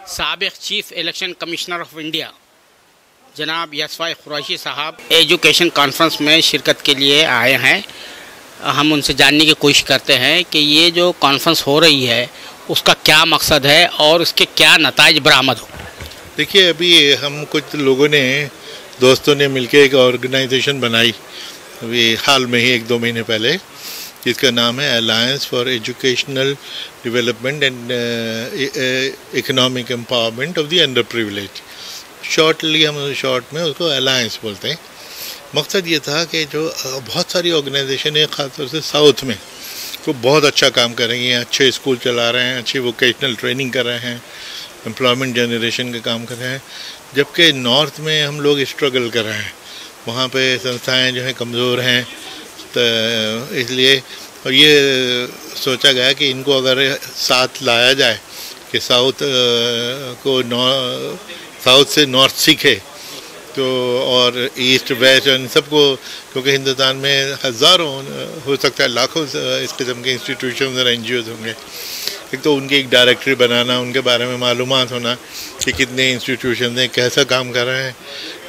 साबिक chief election commissioner of India जनाब यशफाई कुरैशी साहब एजुकेशन कॉन्फ्रेंस में शिरकत के लिए आए हैं। हम उनसे जानने की कोशिश करते हैं कि ये जो कॉन्फ्रेंस हो रही है उसका क्या मकसद है और उसके क्या नताइज बरामद हो। देखिए, अभी हम कुछ लोगों ने दोस्तों ने मिलकर एक ऑर्गेनाइजेशन बनाई अभी हाल में ही 1-2 महीने पहले, जिसका नाम है alliance for educational development and economic empowerment of the under privilege. Short में उसको अलायंस बोलते हैं। मकसद ये था कि जो बहुत सारी ऑर्गेनाइजेशन है ख़ासतौर से साउथ में वो बहुत अच्छा काम कर रही हैं, अच्छे स्कूल चला रहे हैं, अच्छी वोकेशनल ट्रेनिंग कर रहे हैं, एम्प्लॉयमेंट जनरेशन का काम कर रहे हैं, जबकि नॉर्थ में हम लोग स्ट्रगल कर रहे हैं। वहाँ पे संस्थाएं जो हैं कमज़ोर हैं, तो इसलिए और ये सोचा गया कि इनको अगर साथ लाया जाए कि साउथ से नॉर्थ सीखे तो, और ईस्ट वेस्ट इन सबको, क्योंकि हिंदुस्तान में हज़ारों हो सकता है लाखों इस किस्म के इंस्टीट्यूशन और NGOs होंगे। एक तो उनकी एक डायरेक्टरी बनाना, उनके बारे में मालूमात होना कि कितने इंस्टीट्यूशन हैं, कैसा काम कर रहे हैं,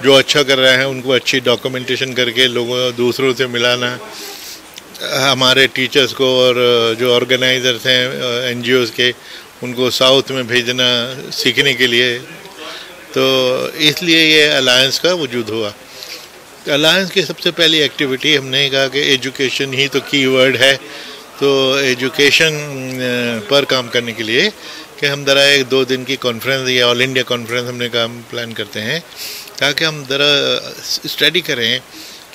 जो अच्छा कर रहे हैं उनको अच्छी डॉक्यूमेंटेशन करके लोगों दूसरों से मिलाना, हमारे टीचर्स को और जो ऑर्गेनाइजर्स हैं NGOs के उनको साउथ में भेजना सीखने के लिए। तो इसलिए ये अलायंस का वजूद हुआ। अलायंस की सबसे पहली एक्टिविटी हमने कहा कि एजुकेशन ही तो कीवर्ड है, तो एजुकेशन पर काम करने के लिए कि हम ज़रा 1-2 दिन की कॉन्फ्रेंस या ऑल इंडिया कॉन्फ्रेंस हमने काम प्लान करते हैं, ताकि हम ज़रा स्टडी करें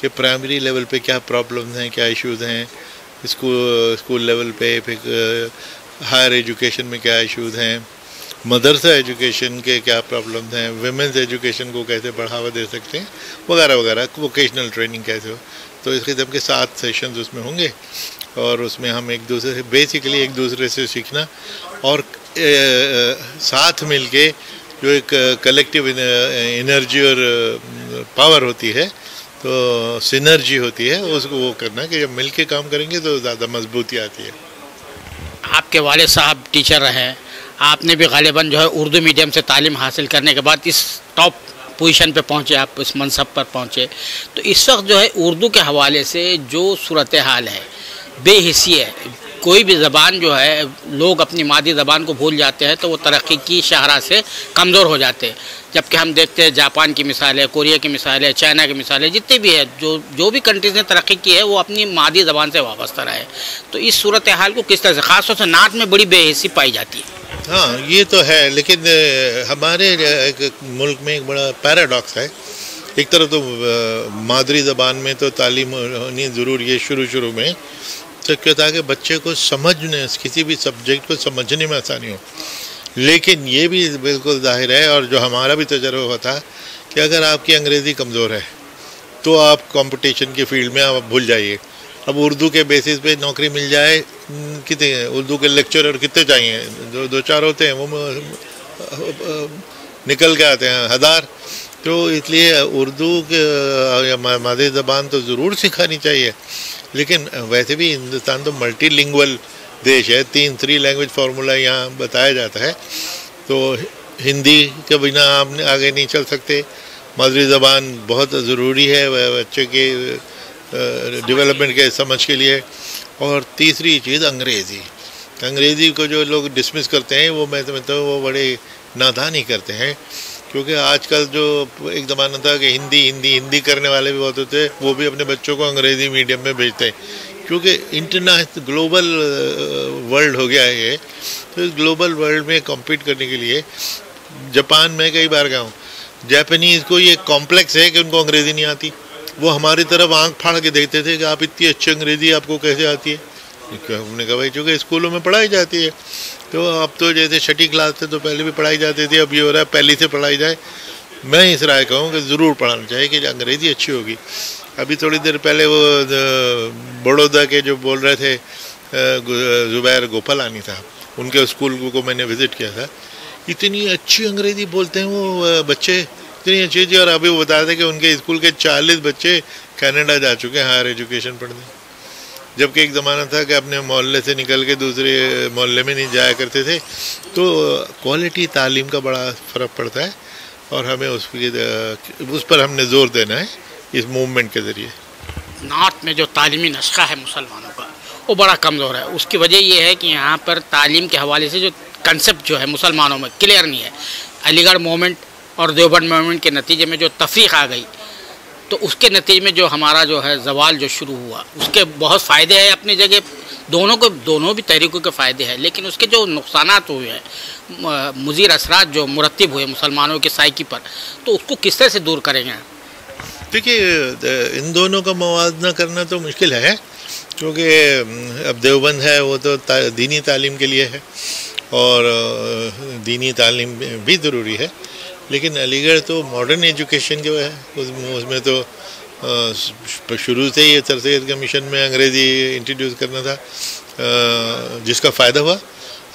कि प्राइमरी लेवल पे क्या प्रॉब्लम्स हैं, क्या इश्यूज़ हैं, स्कूल लेवल पे, फिर हायर एजुकेशन में क्या इश्यूज़ हैं, मदरसा एजुकेशन के क्या प्रॉब्लम्स हैं, विमेंस एजुकेशन को कैसे बढ़ावा दे सकते हैं, वगैरह वगैरह, वोकेशनल ट्रेनिंग कैसे हो। तो इस किस्म के 7 सेशंस उसमें होंगे और उसमें हम एक दूसरे से सीखना और साथ मिलके जो एक कलेक्टिव एनर्जी और पावर होती है, तो सिनर्जी होती है, उसको वो करना कि जब मिल के काम करेंगे तो ज़्यादा मजबूती आती है। आपके वालिद साहब टीचर रहे, आपने भी गालिबन जो है उर्दू मीडियम से तालीम हासिल करने के बाद इस टॉप पोजीशन पे पहुँचे, आप इस मनसब पर पहुँचे। तो इस वक्त जो है उर्दू के हवाले से जो सूरत हाल है बेहिसी है, कोई भी ज़बान जो है लोग अपनी मादी ज़बान को भूल जाते हैं तो वो तरक्की की शाहराह से कमज़ोर हो जाते हैं। जबकि हम देखते हैं जापान की मिसाल है, कोरिया की मिसाल है, चाइना की मिसाल है, जितने भी है जो भी कंट्रीज़ ने तरक्की की है वो अपनी मादी ज़बान से वाबस्ता रहे। तो इस सूरत हाल को किस तरह से, ख़ासतौर से नात में बड़ी बेहिसी पाई जाती है। हाँ, ये तो है, लेकिन हमारे एक मुल्क में एक बड़ा पैराडॉक्स है। एक तरफ तो मादरी ज़बान में तो तालीम होनी ज़रूरी है शुरू में, तो क्या था कि बच्चे को समझने, किसी भी सब्जेक्ट को समझने में आसानी हो। लेकिन ये भी बिल्कुल जाहिर है, और जो हमारा भी तजुर्बा हुआ था, कि अगर आपकी अंग्रेज़ी कमज़ोर है तो आप कंपटीशन की फील्ड में आप भूल जाइए। अब उर्दू के बेसिस पे नौकरी मिल जाए, कितने उर्दू के लेक्चरर कितने चाहिए, 2-4 होते हैं, वो निकल के आते हैं 1000। तो इसलिए उर्दू के मादरी ज़बान तो ज़रूर सिखानी चाहिए। लेकिन वैसे भी हिंदुस्तान तो मल्टीलिंगुअल देश है, 3 लैंग्वेज फार्मूला यहाँ बताया जाता है, तो हिंदी के बिना आप आगे नहीं चल सकते। मादरी ज़बान बहुत ज़रूरी है बच्चे के डेवलपमेंट के समझ के लिए। और तीसरी चीज़ अंग्रेज़ी को जो लोग डिसमिस करते हैं, वो मैं समझता हूँ वो बड़े नादानी करते हैं, क्योंकि आजकल जो एक ज़माना था कि हिंदी करने वाले भी बहुत होते हैं, वो भी अपने बच्चों को अंग्रेज़ी मीडियम में भेजते हैं, क्योंकि इंटरनेशनल ग्लोबल वर्ल्ड हो गया है ये। तो इस ग्लोबल वर्ल्ड में कॉम्पीट करने के लिए जापान में कई बार गया हूँ, जापानीज़ को ये कॉम्प्लेक्स है कि उनको अंग्रेज़ी नहीं आती। वो हमारी तरफ आंख फाड़ के देखते थे कि आप इतनी अच्छी अंग्रेज़ी आपको कैसे आती है। हमने कहा भाई, चूँकि स्कूलों में पढ़ाई जाती है, तो अब तो जैसे 6ठी क्लास से तो पहले भी पढ़ाई जाती थी, अब ये हो रहा है पहली से पढ़ाई जाए। मैं इस राय कहूँ कि ज़रूर पढ़ाना चाहिए कि अंग्रेज़ी अच्छी होगी। अभी थोड़ी देर पहले वो बड़ौदा के जो बोल रहे थे ज़ुबैर गोपालानी साहब, उनके स्कूल को मैंने विज़िट किया था। इतनी अच्छी अंग्रेज़ी बोलते हैं वो बच्चे, इतनी अच्छी चीज़। और अभी वो बता दें कि उनके स्कूल के 40 बच्चे कनाडा जा चुके हैं हायर एजुकेशन पढ़ने। जबकि एक ज़माना था कि अपने मोहल्ले से निकल के दूसरे मोहल्ले में नहीं जाया करते थे। तो क्वालिटी तालीम का बड़ा फ़र्क पड़ता है और हमें उस पर हमने ज़ोर देना है इस मूवमेंट के ज़रिए। नॉर्थ में जो तालीमी नस्खा है मुसलमानों का वो बड़ा कमज़ोर है। उसकी वजह ये है कि यहाँ पर तालीम के हवाले से जो कंसेप्ट जो है मुसलमानों में क्लियर नहीं है। अलीगढ़ मूवमेंट और देवबंद मूवमेंट के नतीजे में जो तफरीक आ गई, तो उसके नतीजे में जो हमारा जो है जवाल जो शुरू हुआ, उसके बहुत फ़ायदे हैं अपनी जगह, दोनों भी तहरीकों के फ़ायदे हैं, लेकिन उसके जो नुकसानात हुए हैं, मुज़ीर असरात जो मुरतब हुए मुसलमानों की साइकी पर, तो उसको किस तरह से दूर करेंगे? देखिए, इन दोनों का मुवाजना करना तो मुश्किल है, क्योंकि अब देवबंद है वो तो दीनी तालीम के लिए है और दीनी तालीम भी ज़रूरी है, लेकिन अलीगढ़ तो मॉडर्न एजुकेशन के है। उसमें तो शुरू से ही तरसैयद कमीशन में अंग्रेज़ी इंट्रोड्यूस करना था, जिसका फ़ायदा हुआ।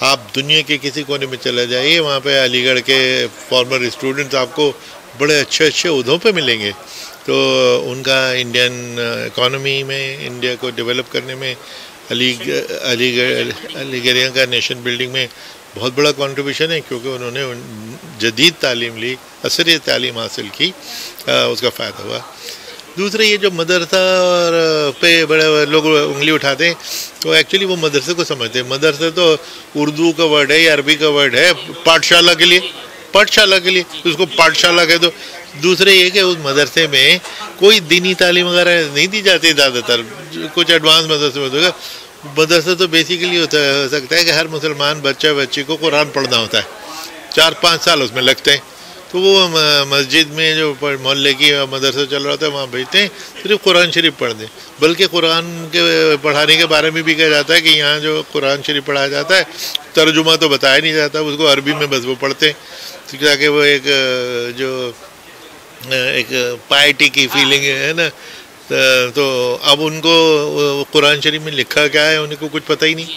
आप दुनिया के किसी कोने में चले जाइए, वहाँ पे अलीगढ़ के फॉर्मर स्टूडेंट्स आपको बड़े अच्छे अच्छे उहदों पे मिलेंगे। तो उनका इंडियन इकॉनमी में, इंडिया को डेवलप करने में, अलीगढ़िया का नेशन बिल्डिंग में बहुत बड़ा कंट्रीब्यूशन है, क्योंकि उन्होंने जदीद तालीम ली, असरी तालीम हासिल की, उसका फ़ायदा हुआ। दूसरे ये जो मदरसा पे बड़े लोग उंगली उठाते हैं, तो एक्चुअली वो मदरसे को समझते हैं। मदरसा तो उर्दू का वर्ड है या अरबी का वर्ड है पाठशाला के लिए, उसको पाठशाला कह दो। दूसरे ये कि उस मदरसे में कोई दीनी तालीम वगैरह नहीं दी जाती ज़्यादातर, कुछ एडवांस मदरसे में होगा। मदरसा तो बेसिकली हो सकता है कि हर मुसलमान बच्चे को कुरान पढ़ना होता है, 4-5 साल उसमें लगते हैं। तो वो मस्जिद में जो मोहल्ले की मदरसा चल रहा था वहाँ भेजते हैं, सिर्फ कुरान शरीफ पढ़ दें। बल्कि कुरान के पढ़ाने के बारे में भी कहा जाता है कि यहाँ जो कुरान शरीफ पढ़ाया जाता है, तर्जुमा तो बताया नहीं जाता, उसको अरबी में बस वो पढ़ते हैं, ताकि वो एक पाइटी की फीलिंग है ना। तो अब उनको कुरान शरीफ में लिखा क्या है उनको कुछ पता ही नहीं,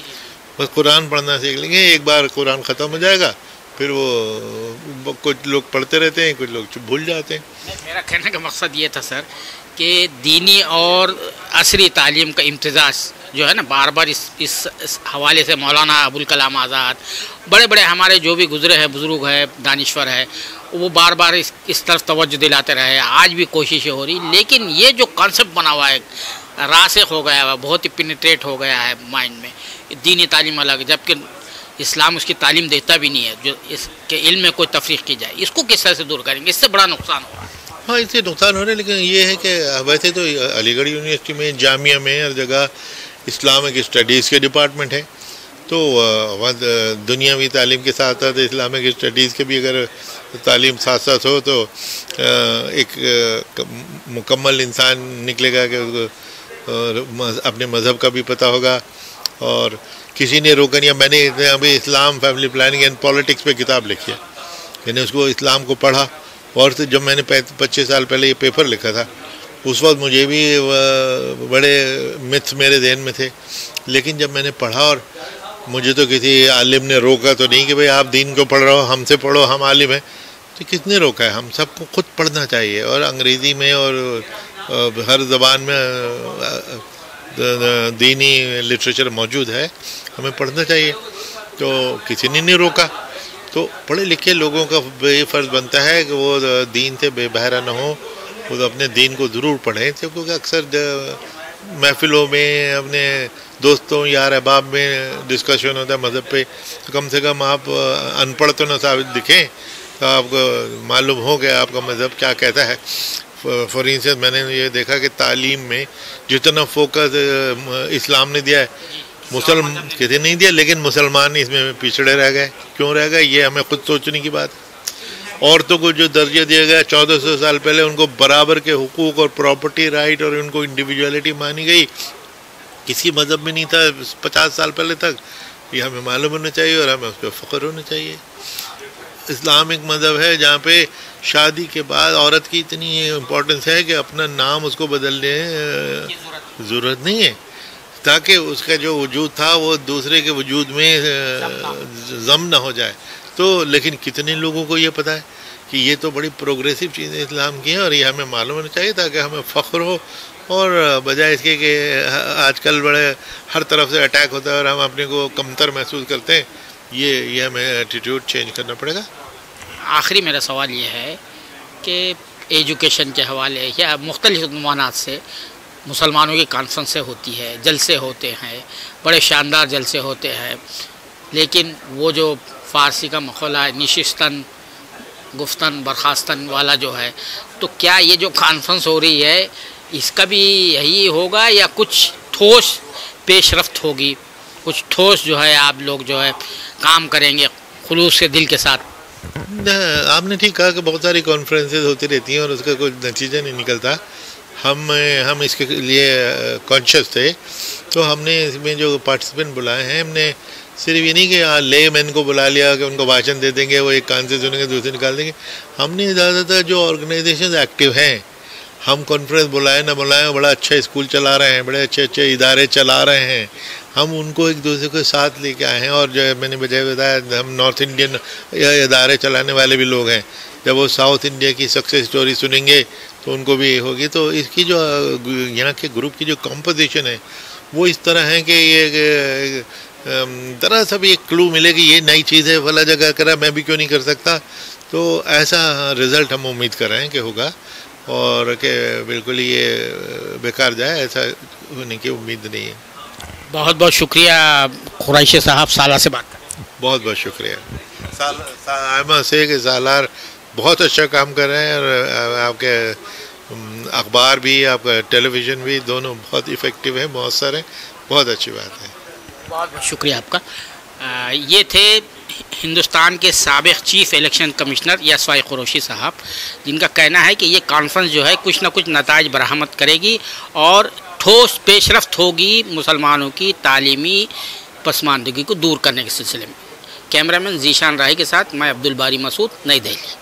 बस कुरान पढ़ना सीख लेंगे। एक बार कुरान ख़त्म हो जाएगा, फिर वो कुछ लोग पढ़ते रहते हैं, कुछ लोग भूल जाते हैं। मेरा कहने का मकसद ये था सर कि दीनी और असरी तालीम का इम्तिज़ाज जो है ना, बार बार इस हवाले से मौलाना अबुल कलाम आज़ाद, बड़े बड़े हमारे जो भी गुज़रे हैं, बुज़ुर्ग है, दानिश्वर है, वो बार बार इस तरफ तवज्जो दिलाते रहे। आज भी कोशिशें हो रही, लेकिन ये जो कॉन्सेप्ट बना हुआ है, रासिख हो गया है, बहुत ही पेनिट्रेट हो गया है माइंड में, दीनी तालीम अलग, जबकि इस्लाम उसकी तालीम देता भी नहीं है जो इसके इल्म में कोई तफरीक की जाए। इसको किस तरह से दूर करेंगे? इससे बड़ा नुकसान होगा। हाँ, इससे नुकसान हो रहा है, लेकिन ये है कि वैसे तो अलीगढ़ यूनिवर्सिटी में, जामिया में, हर जगह इस्लामिक स्टडीज़ के डिपार्टमेंट है। तो वहाँ दुनियावी तालीम के साथ साथ इस्लामिक स्टडीज़ के भी अगर तालीम साथ साथ हो तो एक मुकम्मल इंसान निकलेगा कि उसको अपने मज़हब का भी पता होगा। और किसी ने रोका नहीं। मैंने अभी इस्लाम, फैमिली प्लानिंग एंड पॉलिटिक्स पे किताब लिखी है, मैंने उसको इस्लाम को पढ़ा। और तो जब मैंने 25 साल पहले ये पेपर लिखा था, उस वक्त मुझे भी बड़े मिथ्स मेरे जहन में थे, लेकिन जब मैंने पढ़ा, और मुझे तो किसी आलिम ने रोका तो नहीं कि भाई आप दीन को पढ़ रहे हो, हमसे पढ़ो, हम आलिम हैं। तो किसने रोका है? हम सबको खुद पढ़ना चाहिए, और अंग्रेज़ी में और हर ज़बान में दीनी लिटरेचर मौजूद है, हमें पढ़ना चाहिए। तो किसी ने नहीं रोका। तो पढ़े लिखे लोगों का ये फ़र्ज़ बनता है कि वो दीन से बेबहरा न हो, वो अपने दीन को ज़रूर पढ़ें। क्योंकि अक्सर महफ़िलों में, अपने दोस्तों यार अहबाब में डिस्कशन होता है मज़हब पे, तो कम से कम आप अनपढ़ तो न साबित दिखें, तो आपको मालूम हो कि आपका मज़हब क्या कहता है। फॉर इंस्टेंस मैंने ये देखा कि तालीम में जितना फोकस इस्लाम ने दिया है, मुसलमान किसी नहीं दिया, लेकिन मुसलमान इसमें पिछड़े रह गए। क्यों रह गए? ये हमें खुद सोचने की बात है। औरतों को जो दर्जा दिया गया 1400 साल पहले, उनको बराबर के हुकूक और प्रॉपर्टी राइट और उनको इंडिविजुअलिटी मानी गई, किसी मज़हब में नहीं था 50 साल पहले तक। ये हमें मालूम होना चाहिए और हमें उस पर फ़ख्र होना चाहिए। इस्लाम एक मज़हब है जहाँ पे शादी के बाद औरत की इतनी इम्पोर्टेंस है कि अपना नाम उसको बदलने ज़रूरत नहीं है, ताकि उसका जो वजूद था वो दूसरे के वजूद में ज़म ना हो जाए। तो लेकिन कितने लोगों को ये पता है कि ये तो बड़ी प्रोग्रेसिव चीज़ें इस्लाम की हैं, और ये हमें मालूम होना चाहिए ताकि हमें फ़ख्र हो और बजाय इसके कि आजकल बड़े हर तरफ से अटैक होता है और हम अपने को कमतर महसूस करते हैं, ये हमें एटीट्यूड चेंज करना पड़ेगा। आखिरी मेरा सवाल ये है कि एजुकेशन के हवाले या मुख्तलिफ उन्वानात से मुसलमानों की कॉन्फ्रेंसें होती है, जलसे होते हैं, बड़े शानदार जलसे होते हैं, लेकिन वो जो फ़ारसी का मखौला है निशिस्तन गुफ्तन बर्खास्तन वाला जो है, तो क्या ये जो कॉन्फ्रेंस हो रही है इसका भी यही होगा या कुछ ठोस पेशरफ्त होगी, कुछ ठोस जो है आप लोग जो है काम करेंगे खुलूस के दिल के साथ? आपने ठीक कहा कि बहुत सारी कॉन्फ्रेंसेस होती रहती हैं और उसका कोई नतीजा नहीं निकलता। हम इसके लिए कॉन्शियस थे, तो हमने इसमें जो पार्टिसिपेंट बुलाए हैं, हमने सिर्फ ये नहीं कि ले मैन को बुला लिया कि उनको भाषण दे देंगे, वो एक कान से सुनेंगे दूसरे निकाल देंगे। हमने ज़्यादातर जो ऑर्गेनाइजेशन एक्टिव हैं, हम कॉन्फ्रेंस बुलाए ना बुलाएं, बड़ा अच्छा स्कूल चला रहे हैं, बड़े अच्छे अच्छे इदारे चला रहे हैं, हम उनको एक दूसरे के साथ लेके आए हैं। और जो मैंने बताया हम नॉर्थ इंडियन इदारे चलाने वाले भी लोग हैं, जब वो साउथ इंडिया की सक्सेस स्टोरी सुनेंगे तो उनको भी होगी। तो इसकी जो यहाँ के ग्रुप की जो कॉम्पोजिशन है वो इस तरह है कि ये तरह सा भी एक क्लू मिले कि ये नई चीज़ है, फला जगह करा, मैं भी क्यों नहीं कर सकता। तो ऐसा रिज़ल्ट हम उम्मीद कर रहे हैं कि होगा और कि बिल्कुल ये बेकार जाए, ऐसा होने की उम्मीद नहीं है। बहुत बहुत शुक्रिया कुरैशी साहब, सालार से बात करें। बहुत बहुत शुक्रिया से कि सालार बहुत अच्छा काम कर रहे हैं और आपके अखबार भी, आपका टेलीविज़न भी, दोनों बहुत इफ़ेक्टिव है, मौसर है, बहुत अच्छी बात है। बहुत बहुत शुक्रिया आपका। ये थे हिंदुस्तान के साबिक चीफ़ इलेक्शन कमिश्नर यसवाई कुरैशी साहब, जिनका कहना है कि ये कॉन्फ्रेंस जो है कुछ ना कुछ नताइज बरामद करेगी और ठोस पेशरफ्त होगी मुसलमानों की तालीमी पसमानदगी को दूर करने के सिलसिले में। कैमरामैन जीशान राही के साथ मैं अब्दुल बारी मसूद, नई दिल्ली।